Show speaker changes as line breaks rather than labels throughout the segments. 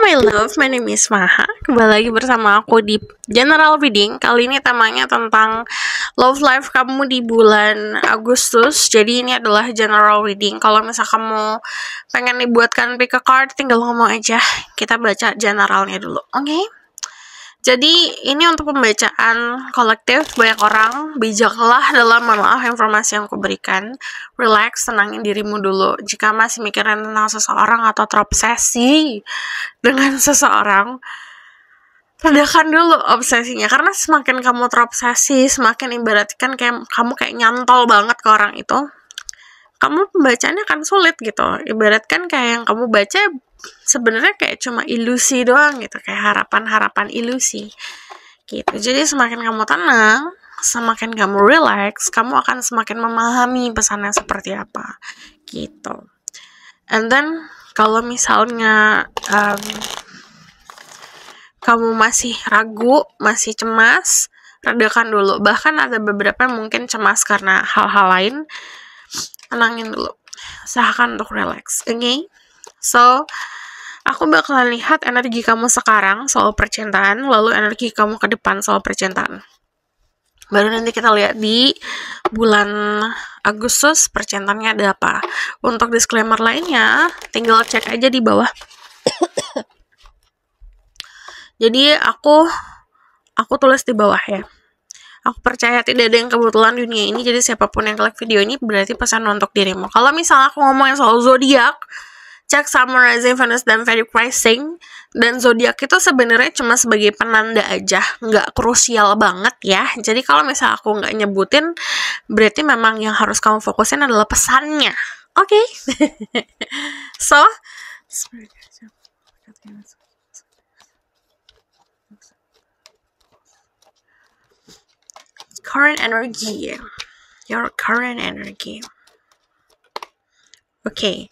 my love, my name is Maha. Kembali lagi bersama aku di General Reading. Kali ini temanya tentang love life kamu di bulan Agustus. Jadi ini adalah General Reading. Kalau misal kamu pengen dibuatkan pick a card, tinggal ngomong aja. Kita baca generalnya dulu, oke? Jadi ini untuk pembacaan kolektif banyak orang. Bijaklah dalam menelaah informasi yang kuberikan. Relax, tenangin dirimu dulu. Jika masih mikirin tentang seseorang atau terobsesi dengan seseorang, redakan dulu obsesinya. Karena semakin kamu terobsesi, semakin ibaratkan kamu kayak nyantol banget ke orang itu, kamu pembacanya akan sulit gitu. Ibaratkan kayak yang kamu baca sebenarnya kayak cuma ilusi doang gitu, kayak harapan-harapan ilusi gitu. Jadi semakin kamu tenang, semakin kamu relax, kamu akan semakin memahami pesannya seperti apa gitu. And then kalau misalnya kamu masih ragu, masih cemas, redakan dulu. Bahkan ada beberapa yang mungkin cemas karena hal-hal lain, tenangin dulu, usahakan untuk relax, oke? So, aku bakalan lihat energi kamu sekarang soal percintaan, lalu energi kamu ke depan soal percintaan. Baru nanti kita lihat di bulan Agustus percintaannya ada apa. Untuk disclaimer lainnya, tinggal cek aja di bawah. Jadi aku tulis di bawah ya. Aku percaya tidak ada yang kebetulan dunia ini, jadi siapapun yang klik video ini berarti pesan untuk dirimu. Kalau misalnya aku ngomongin soal zodiak, cek Sun, Rising, Venus, dan Vedic Rising. Dan zodiak itu sebenarnya cuma sebagai penanda aja, nggak krusial banget ya. Jadi kalau misalnya aku nggak nyebutin, berarti memang yang harus kamu fokusin adalah pesannya. Oke? So, current energy, your current energy. Okay.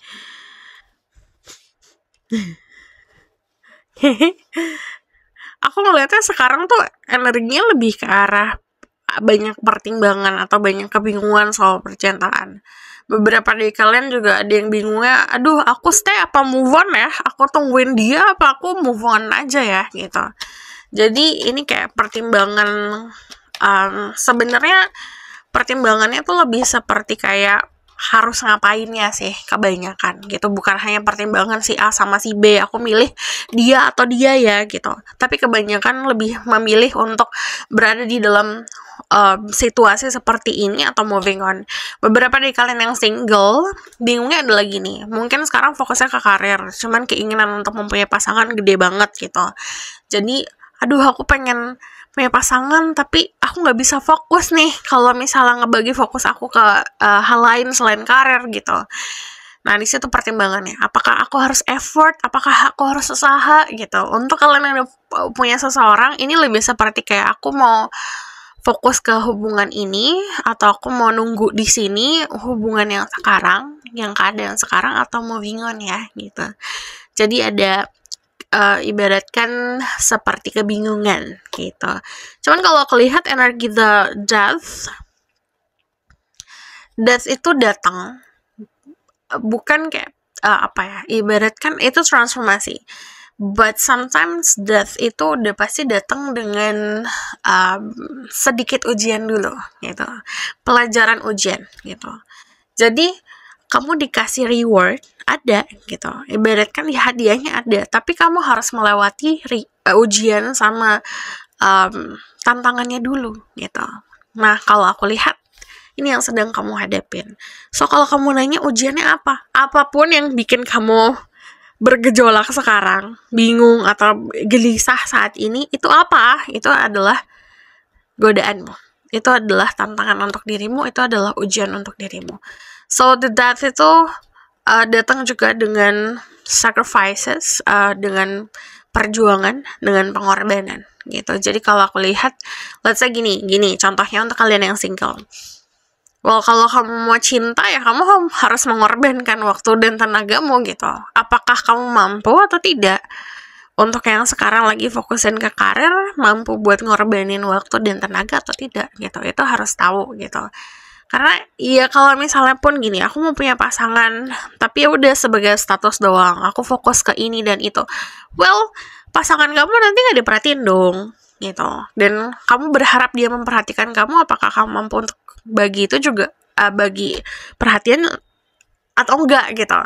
Aku ngeliatnya sekarang tuh energinya lebih ke arah banyak pertimbangan atau banyak kebingungan soal percintaan. Beberapa dari kalian juga ada yang bingungnya, aduh aku stay apa move on ya, aku tungguin dia apa aku move on aja ya gitu. Jadi ini kayak pertimbangan, sebenarnya pertimbangannya tuh lebih seperti kayak harus ngapainnya sih kebanyakan gitu, bukan hanya pertimbangan si A sama si B, aku milih dia atau dia ya gitu, tapi kebanyakan lebih memilih untuk berada di dalam situasi seperti ini atau moving on. Beberapa dari kalian yang single bingungnya adalah gini, mungkin sekarang fokusnya ke karir, cuman keinginan untuk mempunyai pasangan gede banget gitu. Jadi aduh aku pengen punya pasangan tapi aku nggak bisa fokus nih kalau misalnya ngebagi fokus aku ke hal lain selain karir gitu. Nah di situ pertimbangannya, apakah aku harus effort, apakah aku harus usaha gitu. Untuk kalian yang udah punya seseorang, ini lebih seperti kayak aku mau fokus ke hubungan ini atau aku mau nunggu di sini hubungan yang sekarang, yang keadaan sekarang, atau moving on ya gitu. Jadi ada ibaratkan seperti kebingungan gitu. Cuman kalau aku lihat energi the death itu datang bukan kayak apa ya, ibaratkan itu transformasi. But sometimes death itu udah pasti datang dengan sedikit ujian dulu gitu, pelajaran ujian gitu. Jadi kamu dikasih reward ada gitu, ibaratkan hadiahnya ada, tapi kamu harus melewati ujian sama tantangannya dulu gitu. Nah kalau aku lihat ini yang sedang kamu hadapin. So kalau kamu nanya ujiannya apa, apapun yang bikin kamu bergejolak sekarang, bingung atau gelisah saat ini, itu apa? Itu adalah godaanmu, itu adalah tantangan untuk dirimu, itu adalah ujian untuk dirimu. So the death itu datang juga dengan sacrifices, dengan perjuangan, dengan pengorbanan gitu. Jadi kalau aku lihat, let's say gini contohnya untuk kalian yang single. Well, kalau kamu mau cinta ya kamu harus mengorbankan waktu dan tenagamu gitu. Apakah kamu mampu atau tidak? Untuk yang sekarang lagi fokusin ke karir, mampu buat ngorbanin waktu dan tenaga atau tidak gitu. Itu harus tahu gitu. Karena ya kalau misalnya pun gini, aku mau punya pasangan, tapi ya udah sebagai status doang, aku fokus ke ini dan itu. Well, pasangan kamu nanti nggak diperhatiin dong, gitu. Dan kamu berharap dia memperhatikan kamu, apakah kamu mampu untuk bagi itu juga, bagi perhatian atau enggak gitu.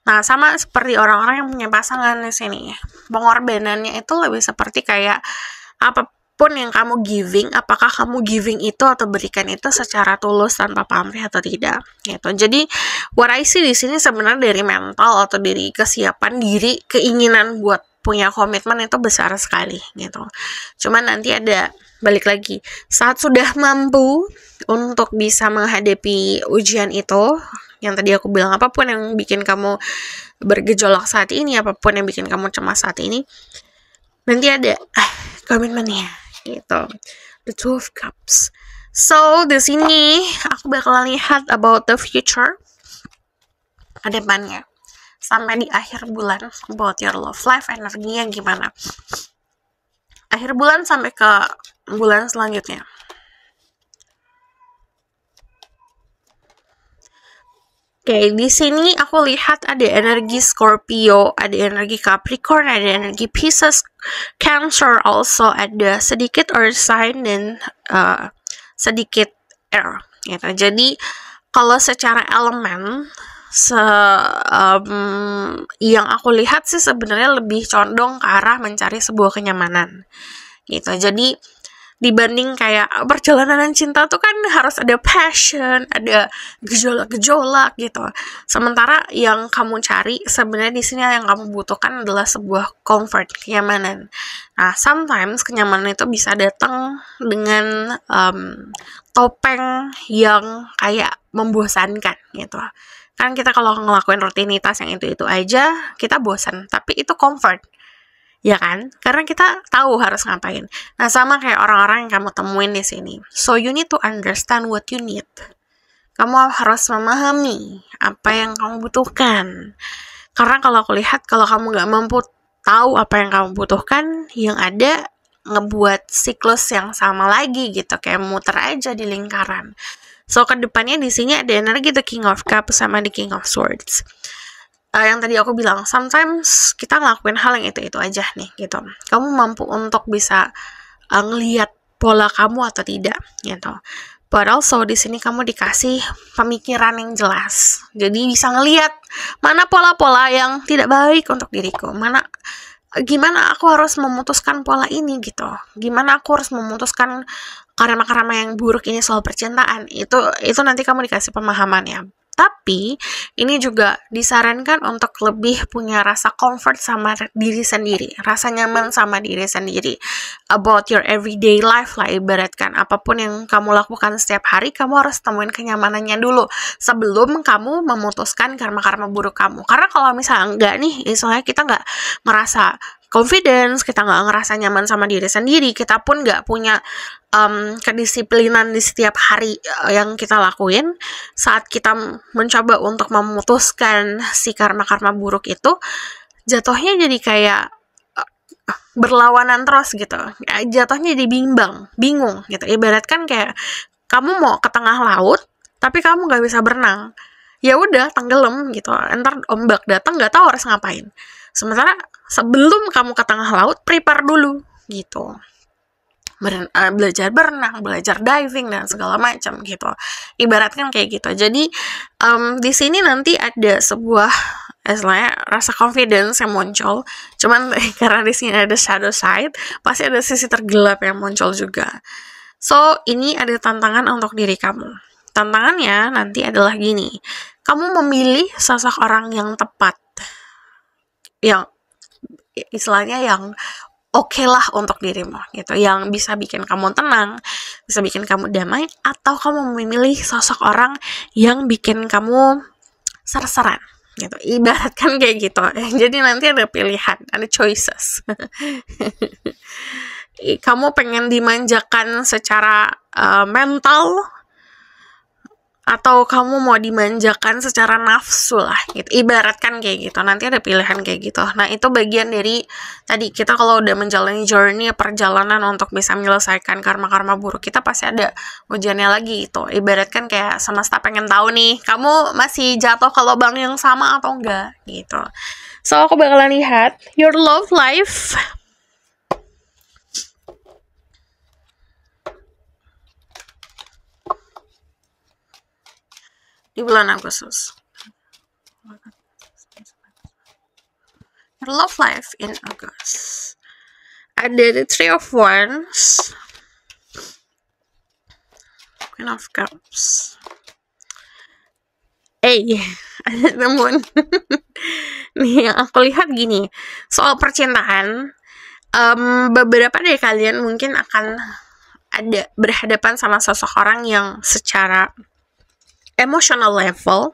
Nah, sama seperti orang-orang yang punya pasangan di sini. Pengorbanannya itu lebih seperti kayak apapun yang kamu giving, apakah kamu giving itu atau berikan itu secara tulus tanpa pamrih atau tidak, gitu. Jadi, what I see di sini sebenarnya dari mental atau dari kesiapan diri, keinginan buat punya komitmen itu besar sekali, gitu. Cuman nanti ada balik lagi, saat sudah mampu untuk bisa menghadapi ujian itu, yang tadi aku bilang, apapun yang bikin kamu bergejolak saat ini, apapun yang bikin kamu cemas saat ini, nanti ada komitmennya gitu. The Two of Cups. So di sini aku bakalan lihat about the future ke depannya sampai di akhir bulan, about your love life, energinya gimana akhir bulan sampai ke bulan selanjutnya. Oke, di sini aku lihat ada energi Scorpio, ada energi Capricorn, ada energi Pisces, Cancer, also ada sedikit Earth sign dan sedikit Air. Gitu. Jadi kalau secara elemen, yang aku lihat sih sebenarnya lebih condong ke arah mencari sebuah kenyamanan. Gitu. Jadi dibanding kayak perjalanan cinta tuh kan harus ada passion, ada gejolak-gejolak gitu. Sementara yang kamu cari sebenarnya di sini yang kamu butuhkan adalah sebuah comfort, kenyamanan. Nah, sometimes kenyamanan itu bisa datang dengan topeng yang kayak membosankan gitu. Kan kita kalau ngelakuin rutinitas yang itu aja, kita bosan. Tapi itu comfort. Ya kan? Karena kita tahu harus ngapain. Nah, sama kayak orang-orang yang kamu temuin di sini. So, you need to understand what you need. Kamu harus memahami apa yang kamu butuhkan. Karena kalau aku lihat, kalau kamu nggak mampu tahu apa yang kamu butuhkan, yang ada ngebuat siklus yang sama lagi gitu. Kayak muter aja di lingkaran. So, kedepannya di sini ada energi The King of Cups sama The King of Swords. Yang tadi aku bilang, sometimes kita ngelakuin hal yang itu aja nih, gitu. Kamu mampu untuk bisa ngelihat pola kamu atau tidak, gitu. But also di sini kamu dikasih pemikiran yang jelas. Jadi bisa ngelihat mana pola-pola yang tidak baik untuk diriku, gimana aku harus memutuskan pola ini gitu. Gimana aku harus memutuskan karma-karma yang buruk ini soal percintaan. Itu nanti kamu dikasih pemahamannya. Tapi ini juga disarankan untuk lebih punya rasa comfort sama diri sendiri, rasa nyaman sama diri sendiri, about your everyday life lah, ibaratkan apapun yang kamu lakukan setiap hari, kamu harus temuin kenyamanannya dulu sebelum kamu memutuskan karma-karma buruk kamu. Karena kalau misalnya enggak nih, misalnya kita nggak merasa confidence, kita nggak ngerasa nyaman sama diri sendiri, kita pun nggak punya kedisiplinan di setiap hari yang kita lakuin, saat kita mencoba untuk memutuskan si karma-karma buruk itu, jatuhnya jadi kayak berlawanan terus gitu. Jatuhnya jadi bingung gitu. Ibaratkan kayak kamu mau ke tengah laut, tapi kamu nggak bisa berenang. Ya udah, tenggelam gitu. Entar ombak datang, nggak tahu harus ngapain. Sementara sebelum kamu ke tengah laut, prepare dulu gitu. Belajar berenang, belajar diving dan segala macam gitu. Ibaratkan kayak gitu. Jadi di sini nanti ada sebuah istilahnya rasa confidence yang muncul. Cuman karena di sini ada shadow side, pasti ada sisi tergelap yang muncul juga. So, ini ada tantangan untuk diri kamu. Tantangannya nanti adalah gini. Kamu memilih sosok orang yang tepat. Yang istilahnya yang oke lah untuk dirimu gitu, yang bisa bikin kamu tenang, bisa bikin kamu damai, atau kamu memilih sosok orang yang bikin kamu ser-seran gitu, ibaratkan kayak gitu. Jadi nanti ada pilihan, ada choices. Kamu pengen dimanjakan secara mental atau kamu mau dimanjakan secara nafsu lah gitu, ibaratkan kayak gitu. Nanti ada pilihan kayak gitu. Nah itu bagian dari tadi, kita kalau udah menjalani journey, perjalanan untuk bisa menyelesaikan karma-karma buruk kita, pasti ada ujiannya lagi itu. Ibaratkan kayak semesta pengen tahu nih, kamu masih jatuh ke lubang yang sama atau enggak gitu. So aku bakalan lihat your love life di bulan Agustus. Your love life in August. Ada the Three of Wands, Queen of Cups. Ada temen. Nih yang aku lihat gini, soal percintaan, beberapa dari kalian mungkin akan ada berhadapan sama seseorang yang secara emotional level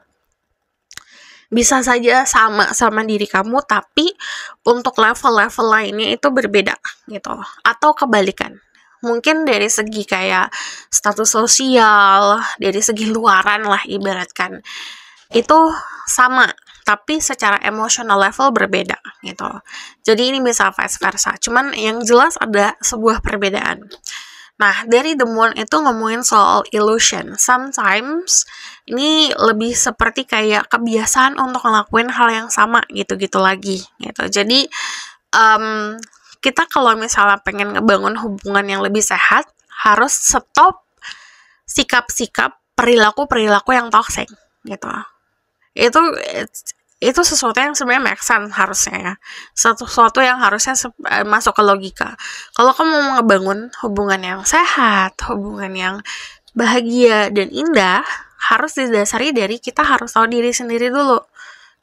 bisa saja sama diri kamu, tapi untuk level-level lainnya itu berbeda gitu, atau kebalikan. Mungkin dari segi kayak status sosial, dari segi luaran lah ibaratkan, itu sama, tapi secara emotional level berbeda gitu. Jadi ini bisa vice versa, cuman yang jelas ada sebuah perbedaan. Nah, dari The Moon itu ngomongin soal illusion. Sometimes ini lebih seperti kayak kebiasaan untuk ngelakuin hal yang sama gitu-gitu lagi gitu. Jadi kita kalau misalnya pengen ngebangun hubungan yang lebih sehat, harus stop sikap-sikap, perilaku-perilaku yang toxic gitu. Itu sesuatu yang sebenarnya make sense harusnya ya, sesuatu yang harusnya masuk ke logika. Kalau kamu mau ngebangun hubungan yang sehat, hubungan yang bahagia dan indah, harus didasari dari kita harus tahu diri sendiri dulu.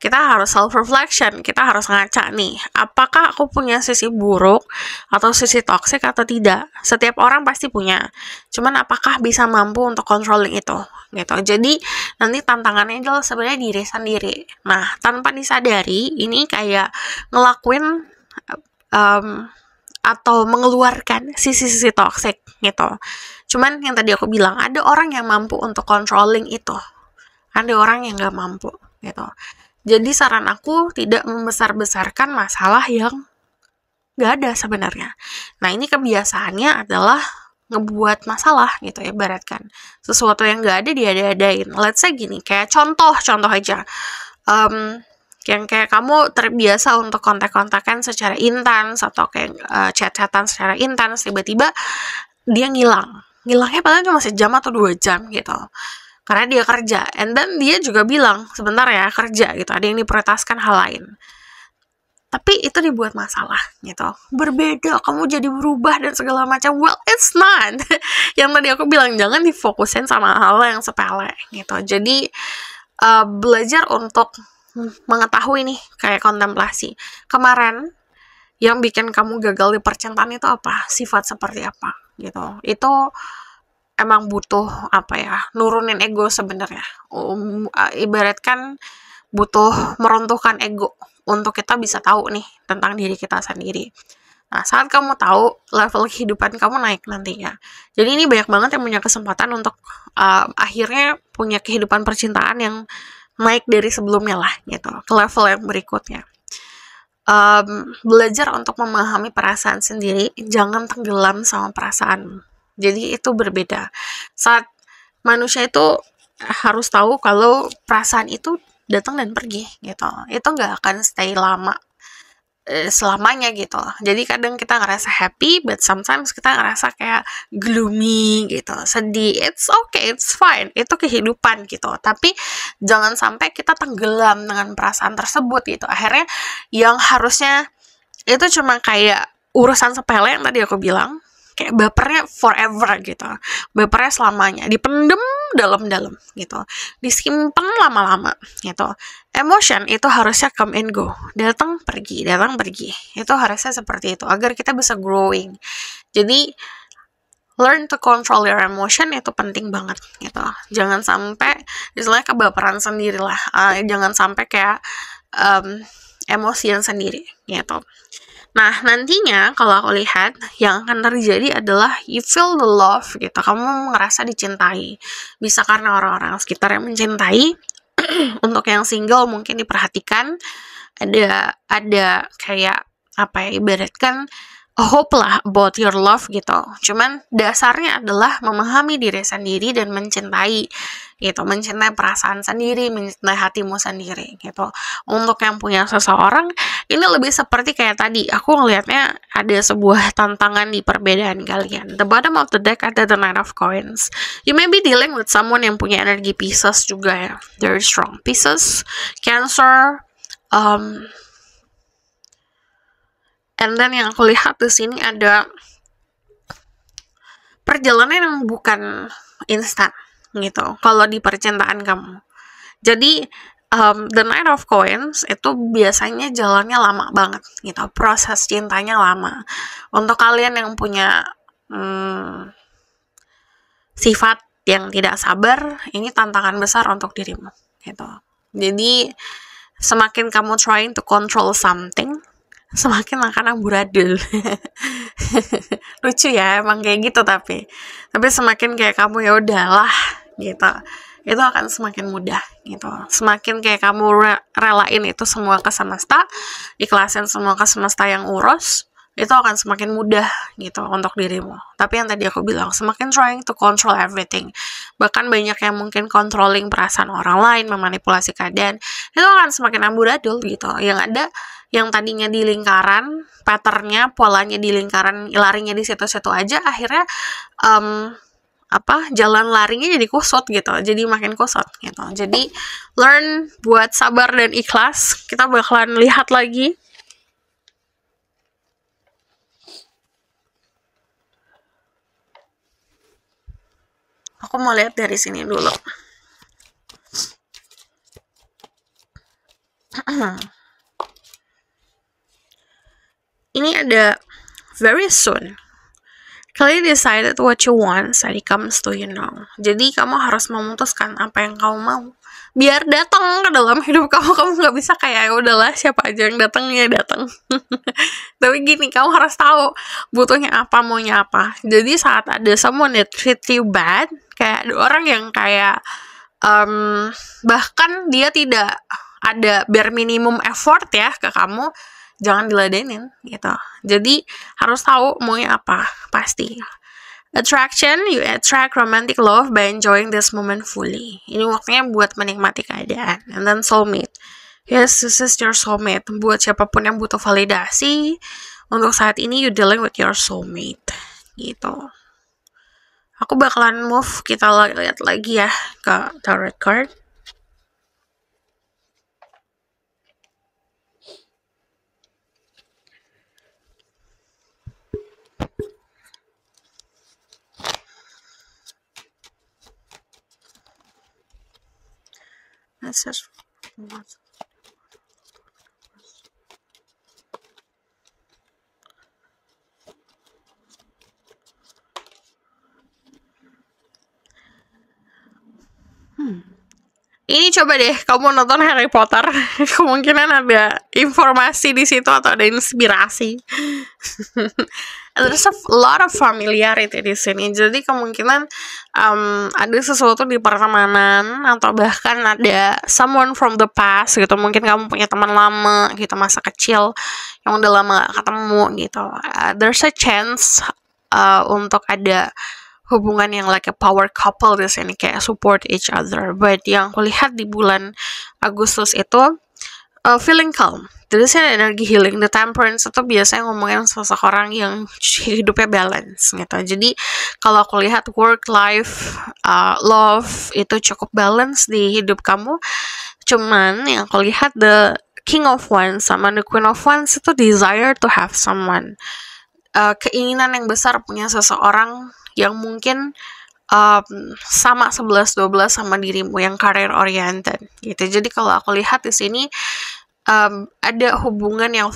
Kita harus self-reflection, kita harus ngaca nih, apakah aku punya sisi buruk atau sisi toxic atau tidak. Setiap orang pasti punya, cuman apakah bisa mampu untuk controlling itu gitu. Jadi nanti tantangannya adalah sebenarnya diri sendiri. Nah, tanpa disadari ini kayak ngelakuin atau mengeluarkan sisi-sisi toxic gitu. Cuman yang tadi aku bilang, ada orang yang mampu untuk controlling itu, ada orang yang gak mampu gitu. Jadi saran aku tidak membesar-besarkan masalah yang gak ada sebenarnya. Nah ini kebiasaannya adalah ngebuat masalah gitu, ibaratkan sesuatu yang gak ada diada-adain. Let's say gini, kayak contoh aja, yang kayak kamu terbiasa untuk kontak-kontakan secara intens atau kayak chat-chatan secara intens, tiba-tiba dia ngilangnya padahal cuma sejam atau 2 jam gitu, karena dia kerja, and then dia juga bilang sebentar ya kerja gitu, ada yang diprioritaskan hal lain, tapi itu dibuat masalah gitu, berbeda, kamu jadi berubah dan segala macam. Well, it's not. Yang tadi aku bilang, jangan difokusin sama hal yang sepele gitu. Jadi belajar untuk mengetahui nih, kayak kontemplasi kemarin yang bikin kamu gagal di percintaan itu apa, sifat seperti apa gitu. Itu emang butuh apa ya, nurunin ego sebenarnya. Ibaratkan butuh meruntuhkan ego untuk kita bisa tahu nih tentang diri kita sendiri. Nah, saat kamu tahu, level kehidupan kamu naik nantinya. Jadi ini banyak banget yang punya kesempatan untuk akhirnya punya kehidupan percintaan yang naik dari sebelumnya lah gitu, ke level yang berikutnya. Belajar untuk memahami perasaan sendiri, jangan tenggelam sama perasaan. Jadi itu berbeda. Saat manusia itu harus tahu kalau perasaan itu datang dan pergi gitu. Itu nggak akan stay lama selamanya gitu. Jadi kadang kita ngerasa happy, but sometimes kita ngerasa kayak gloomy gitu, sedih. It's okay, it's fine. Itu kehidupan gitu. Tapi jangan sampai kita tenggelam dengan perasaan tersebut gitu. Akhirnya yang harusnya itu cuma kayak urusan sepele yang tadi aku bilang, kayak bapernya forever gitu, bapernya selamanya, dipendem dalam-dalam gitu, disimpan lama-lama gitu. Emotion itu harusnya come and go, datang pergi, itu harusnya seperti itu agar kita bisa growing. Jadi learn to control your emotion itu penting banget gitu. Jangan sampai istilahnya kebaperan sendiri lah, jangan sampai kayak emosian sendiri gitu. Nah, nantinya kalau aku lihat yang akan terjadi adalah you feel the love gitu. Kamu ngerasa dicintai. Bisa karena orang-orang sekitar yang mencintai. Untuk yang single mungkin diperhatikan, ada kayak apa ya, ibaratkan hope lah about your love gitu. Cuman dasarnya adalah memahami diri sendiri dan mencintai gitu, mencintai perasaan sendiri, mencintai hatimu sendiri gitu. Untuk yang punya seseorang, ini lebih seperti kayak tadi, aku ngelihatnya ada sebuah tantangan di perbedaan kalian. The bottom of the deck ada the Knight of Coins. You may be dealing with someone yang punya energi Pisces juga ya, very strong Pisces, Cancer, and then yang aku lihat di sini ada perjalanan yang bukan instan gitu kalau di percintaan kamu. Jadi the Knight of Coins itu biasanya jalannya lama banget gitu, proses cintanya lama. Untuk kalian yang punya sifat yang tidak sabar, ini tantangan besar untuk dirimu gitu. Jadi semakin kamu trying to control something, semakin akan amburadul. Lucu ya, emang kayak gitu, tapi semakin kayak kamu ya udahlah gitu, itu akan semakin mudah gitu. Semakin kayak kamu relain itu semua ke semesta, ikhlasin semua ke semesta yang urus, itu akan semakin mudah gitu untuk dirimu. Tapi yang tadi aku bilang, semakin trying to control everything, bahkan banyak yang mungkin controlling perasaan orang lain, memanipulasi keadaan, itu akan semakin amburadul gitu. Yang ada yang tadinya di lingkaran, patternnya, polanya di lingkaran, larinya di situ-situ aja, akhirnya jalan larinya jadi kusut gitu, jadi makin kusut gitu. Jadi learn buat sabar dan ikhlas. Kita bakalan lihat lagi. Aku mau lihat dari sini dulu. Ini ada very soon. Kalian decided what you want, so it comes to you now. Jadi kamu harus memutuskan apa yang kamu mau, biar datang ke dalam hidup kamu. Kamu nggak bisa kayak ya udahlah siapa aja yang datang ya datang. Tapi gini, kamu harus tahu butuhnya apa, maunya apa. Jadi saat ada someone that treat you bad, kayak ada orang yang kayak bahkan dia tidak ada bare minimum effort ya ke kamu, jangan diladenin gitu. Jadi harus tahu maunya apa, pasti. Attraction, you attract romantic love by enjoying this moment fully. Ini waktunya buat menikmati keadaan. And then soulmate. Yes, this is your soulmate. Buat siapapun yang butuh validasi, untuk saat ini you dealing with your soulmate. Gitu. Aku bakalan move, kita lihat lagi ya ke tarot card. Let's just Ini coba deh kamu nonton Harry Potter, kemungkinan ada informasi di situ atau ada inspirasi. There's a lot of familiarity di sini. Jadi kemungkinan ada sesuatu di pertemanan atau bahkan ada someone from the past gitu. Mungkin kamu punya teman lama gitu masa kecil yang udah lama gak ketemu gitu. There's a chance untuk ada hubungan yang like a power couple di sini, kayak support each other. But yang aku lihat di bulan Agustus itu feeling calm. Jadi saya energi healing. The Temperance itu biasanya ngomongin seseorang yang hidupnya balance gitu. Jadi kalau aku lihat work, life, love itu cukup balance di hidup kamu. Cuman yang aku lihat the King of Wands sama the Queen of Wands itu desire to have someone. Keinginan yang besar punya seseorang yang mungkin sama 11-12 sama dirimu, yang career oriented gitu. Jadi kalau aku lihat di sini ada hubungan yang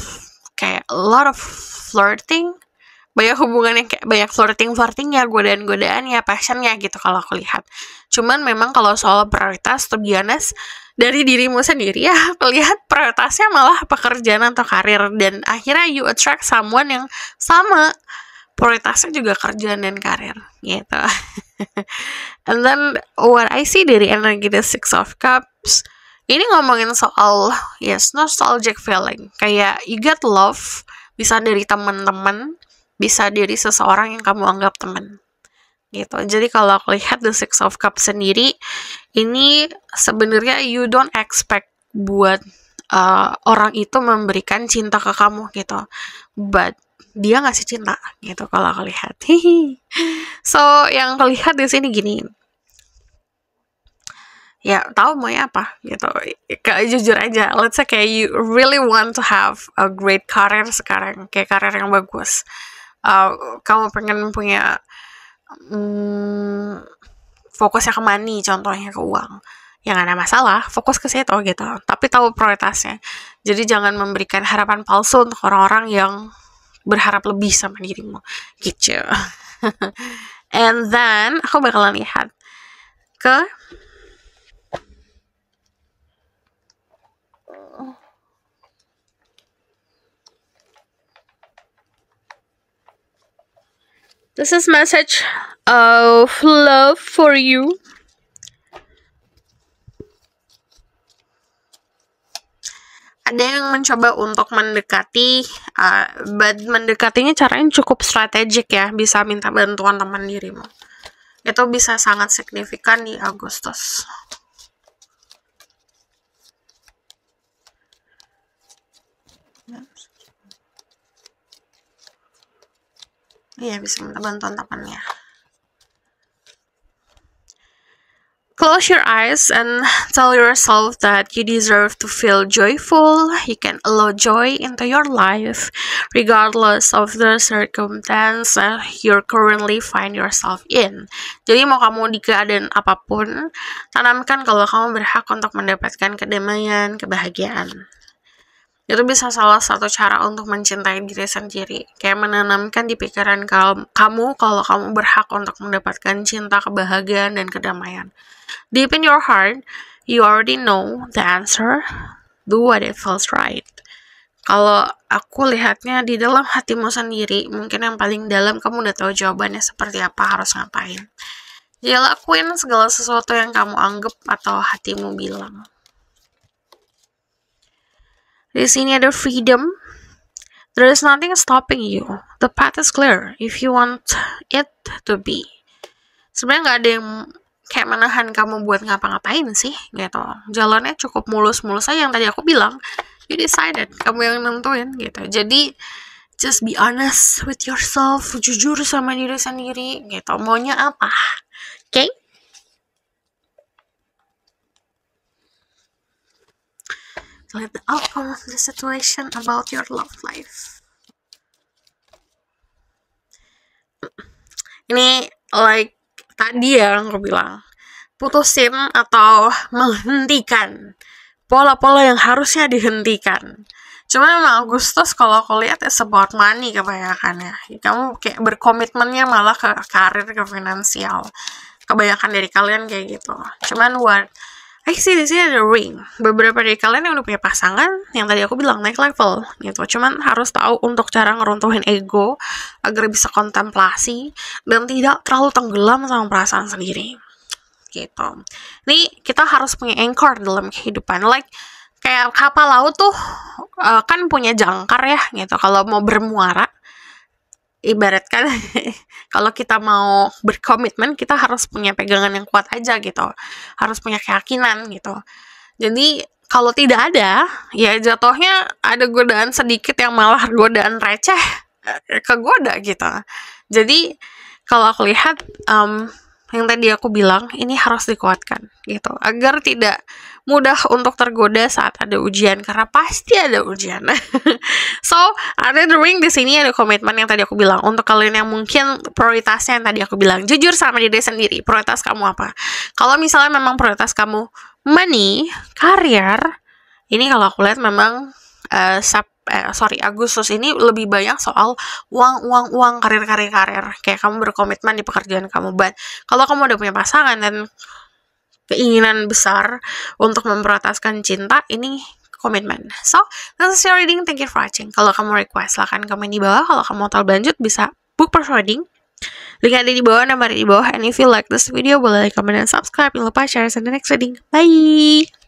kayak a lot of flirting, banyak hubungan yang kayak banyak flirtingnya, godaan-godaannya, passionnya gitu kalau aku lihat. Cuman memang kalau soal prioritas, to be honest, dari dirimu sendiri ya, aku lihat prioritasnya malah pekerjaan atau karir, dan akhirnya you attract someone yang sama prioritasnya juga kerjaan dan karir gitu. And then what I see dari energi The Six of Cups, ini ngomongin soal nostalgic feeling, kayak you get love, bisa dari teman-teman, bisa dari seseorang yang kamu anggap teman gitu. Jadi kalau aku lihat The Six of Cups sendiri, ini sebenarnya you don't expect buat orang itu memberikan cinta ke kamu gitu, but dia ngasih cinta gitu kalau aku lihat. So yang aku lihat di sini gini, ya tahu maunya apa gitu. Kayak jujur aja, let's say kayak you really want to have a great career sekarang, kayak karir yang bagus. Kamu pengen punya fokusnya ke money, contohnya ke uang, ya nggak ada masalah, fokus ke situ gitu, tapi tahu prioritasnya. Jadi jangan memberikan harapan palsu untuk orang-orang yang berharap lebih sama dirimu gitu. And then aku bakalan lihat ke this is message of love for you. Ada yang mencoba untuk mendekati, but mendekatinya caranya cukup strategik ya, bisa minta bantuan teman dirimu. Itu bisa sangat signifikan di Agustus. Iya, bisa minta bantuan temannya. Close your eyes and tell yourself that you deserve to feel joyful. You can allow joy into your life regardless of the circumstance you currently find yourself in. Jadi mau kamu di keadaan apapun, tanamkan kalau kamu berhak untuk mendapatkan kedamaian, kebahagiaan. Itu bisa salah satu cara untuk mencintai diri sendiri. Kayak menanamkan di pikiran kamu kalau kamu berhak untuk mendapatkan cinta, kebahagiaan, dan kedamaian. Deep in your heart, you already know the answer. Do what it feels right. Kalau aku lihatnya di dalam hatimu sendiri, mungkin yang paling dalam kamu udah tahu jawabannya seperti apa, harus ngapain. Jadi lakuin segala sesuatu yang kamu anggap atau hatimu bilang. Di sini ada freedom. There is nothing stopping you. The path is clear if you want it to be. Sebenarnya nggak ada yang kayak menahan kamu buat ngapa-ngapain sih gitu. Jalannya cukup mulus-mulus aja, yang tadi aku bilang. You decided, kamu yang nentuin gitu. Jadi just be honest with yourself, jujur sama diri sendiri gitu. Maunya apa? Okay? Let the outcome of the situation about your love life. Ini like tadi ya aku bilang, putusin atau menghentikan pola-pola yang harusnya dihentikan. Cuma memang Agustus kalau aku lihat is about money kebanyakan ya. Kamu kayak berkomitmennya malah ke karir, ke finansial. Kebanyakan dari kalian kayak gitu. Cuman what I see di sini ada ring. Beberapa dari kalian yang udah punya pasangan, yang tadi aku bilang naik level gitu. Cuman harus tahu untuk cara ngeruntuhin ego agar bisa kontemplasi dan tidak terlalu tenggelam sama perasaan sendiri. Gitu. Ini kita harus punya anchor dalam kehidupan. Like kayak kapal laut tuh kan punya jangkar ya gitu. Kalau mau bermuara, ibaratkan kalau kita mau berkomitmen, kita harus punya pegangan yang kuat aja gitu, harus punya keyakinan gitu. Jadi kalau tidak ada, ya jatuhnya ada godaan sedikit yang malah godaan receh kegoda gitu. Jadi kalau aku lihat yang tadi aku bilang, ini harus dikuatkan gitu, agar tidak mudah untuk tergoda saat ada ujian, karena pasti ada ujian. So, ada the ring di sini, ada komitmen yang tadi aku bilang. Untuk kalian yang mungkin prioritasnya yang tadi aku bilang, jujur sama diri sendiri, prioritas kamu apa? Kalau misalnya memang prioritas kamu money, karir, ini kalau aku lihat memang Agustus ini lebih banyak soal uang, karir. Kayak kamu berkomitmen di pekerjaan kamu. But kalau kamu udah punya pasangan dan keinginan besar untuk memprioritaskan cinta, ini komitmen. So, this is your reading. Thank you for watching. Kalau kamu request, silahkan komen di bawah. Kalau kamu mau tahu lanjut, bisa book personal reading. Link ada di bawah, nomor di bawah. And if you like this video, boleh like, comment, dan subscribe. Jangan lupa share in the next reading. Bye!